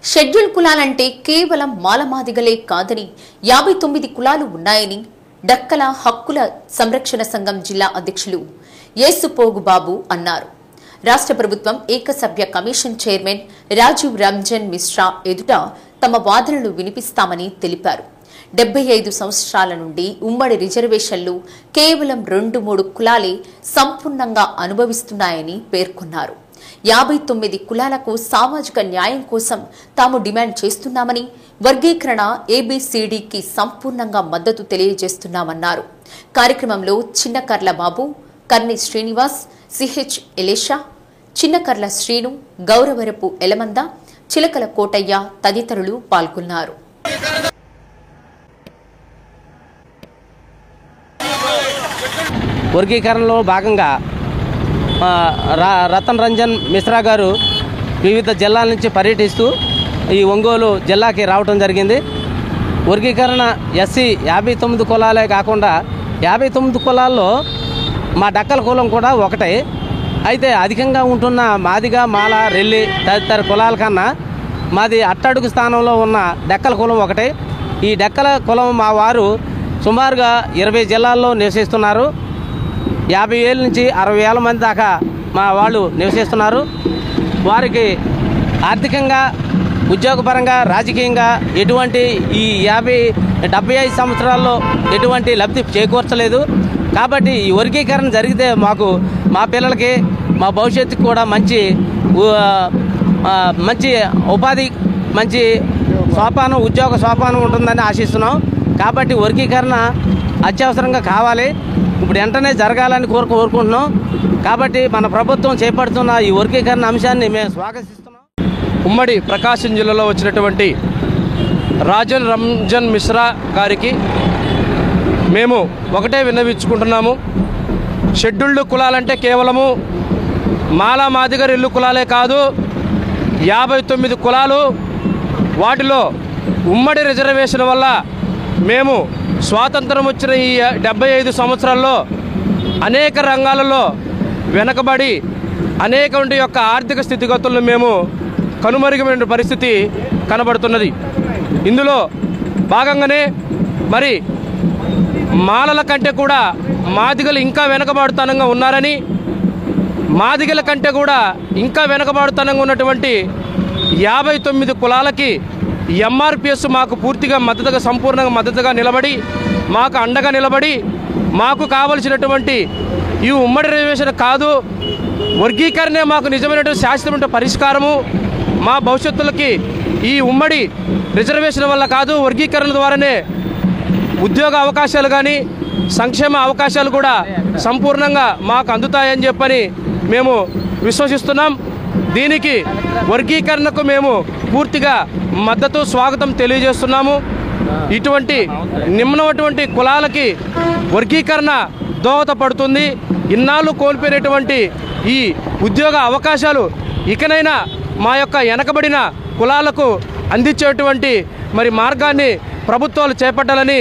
Schedule కులాలంటే కేవలం మాలమాదిగలే కాదని 59 కులాలు ఉన్నాయని డక్కల హక్కుల సంరక్షణ సంఘం జిల్లా అధ్యక్షులు యేసుపోగు బాబు అన్నారు. రాష్ట్ర ప్రభుత్వం ఏకసభ్య కమిషన్ చైర్మన్ రాజీవ్ రంజన్ మిశ్రా ఎదుట తమ వాదనలు వినిపిస్తామని తెలిపారు. 75 సంవత్సరాల నుండి ఉమ్మడి రిజర్వేషన్లు కేవలం 2-3 కులాలే సంపూర్ణంగా అనుభవిస్తున్నాయని పేర్కొన్నారు. 59 కులాలకు సామాజిక న్యాయం కోసం తాము డిమాండ్ చేస్తున్నామని, వర్గీకరణ ఏబిసిడికి సంపూర్ణంగా మద్దతు తెలియజేస్తున్నామన్నారు. కార్యక్రమంలో చిన్నకర్ల బాబు, కర్ని శ్రీనివాస్, సిహెచ్ ఎలేషా, చిన్నకర్ల శ్రీను, గౌరవరపు ఎలమంద, చిలకల కోటయ్య తదితరులు పాల్గొన్నారు. వర్గీకరణలో భాగంగా రతన్ రంజన్ మిశ్రా గారు వివిధ జిల్లాల నుంచి పర్యటిస్తూ ఈ ఒంగోలు జిల్లాకి రావడం జరిగింది. వర్గీకరణ ఎస్సీ 59 కులాలే కాకుండా 59 కులాల్లో మా డక్కల కులం కూడా ఒకటే. అయితే అధికంగా ఉంటున్న మాదిగ, మాల, రెల్లి తదితర కులాల కన్నా మాది అట్టడుగు స్థానంలో ఉన్న డక్కల కులం ఒకటే. ఈ డక్కల కులం మా వారు సుమారుగా 20 జిల్లాల్లో నివసిస్తున్నారు. 50,000 నుంచి 60,000 మంది దాకా మా వాళ్ళు నివసిస్తున్నారు. వారికి ఆర్థికంగా, ఉద్యోగపరంగా, రాజకీయంగా ఎటువంటి ఈ 75 సంవత్సరాల్లో ఎటువంటి లబ్ధి చేకూర్చలేదు. కాబట్టి ఈ వర్గీకరణ జరిగితే మాకు, మా పిల్లలకి, మా భవిష్యత్తుకు కూడా మంచి ఉపాధి, మంచి సోపానం, ఉద్యోగ సోపానం ఉంటుందని ఆశిస్తున్నాం. కాబట్టి వర్గీకరణ అత్యవసరంగా కావాలి, ఇప్పుడు వెంటనే జరగాలని కోరుకుంటున్నాం. కాబట్టి మన ప్రభుత్వం చేపడుతున్న ఈ వర్గీకరణ అంశాన్ని మేము స్వాగతిస్తున్నాం. ఉమ్మడి ప్రకాశం జిల్లాలో వచ్చినటువంటి రాజన్ రంజన్ మిశ్రా గారికి మేము ఒకటే విన్నవించుకుంటున్నాము. షెడ్యూల్డ్ కులాలంటే కేవలము మాల, మాదిగ, రెల్లు కులాలే కాదు, 59 కులాలు. వాటిలో ఉమ్మడి రిజర్వేషన్ వల్ల మేము స్వాతంత్రం వచ్చిన ఈ 75 సంవత్సరాల్లో అనేక రంగాలలో వెనకబడి అనేక యొక్క ఆర్థిక స్థితిగతులను మేము కనుమరుగైన పరిస్థితి కనబడుతున్నది. ఇందులో భాగంగానే మరి మాలల కంటే కూడా మాదిగలు ఇంకా వెనకబాటుతనంగా ఉన్నారని, మాదిగల కంటే కూడా ఇంకా వెనకబాటుతనంగా ఉన్నటువంటి 59 కులాలకి ఎంఆర్పిఎస్ మాకు పూర్తిగా మద్దతుగా, సంపూర్ణంగా మద్దతుగా నిలబడి, మాకు అండగా నిలబడి, మాకు కావలసినటువంటి ఈ ఉమ్మడి రిజర్వేషన్ కాదు, వర్గీకరణే మాకు నిజమైనటువంటి శాశ్వతమైన పరిష్కారము. మా భవిష్యత్తులకి ఈ ఉమ్మడి రిజర్వేషన్ వల్ల కాదు, వర్గీకరణ ద్వారానే ఉద్యోగ అవకాశాలు కానీ, సంక్షేమ అవకాశాలు కూడా సంపూర్ణంగా మాకు అందుతాయని చెప్పని మేము విశ్వసిస్తున్నాం. దీనికి వర్గీకరణకు మేము పూర్తిగా మద్దతు, స్వాగతం తెలియజేస్తున్నాము. ఇటువంటి నిమ్నటువంటి కులాలకి వర్గీకరణ దోహదపడుతుంది. ఇన్నాళ్ళు కోల్పోయినటువంటి ఈ ఉద్యోగ అవకాశాలు ఇకనైనా మా యొక్క వెనకబడిన కులాలకు అందించేటువంటి మరి మార్గాన్ని ప్రభుత్వాలు చేపట్టాలని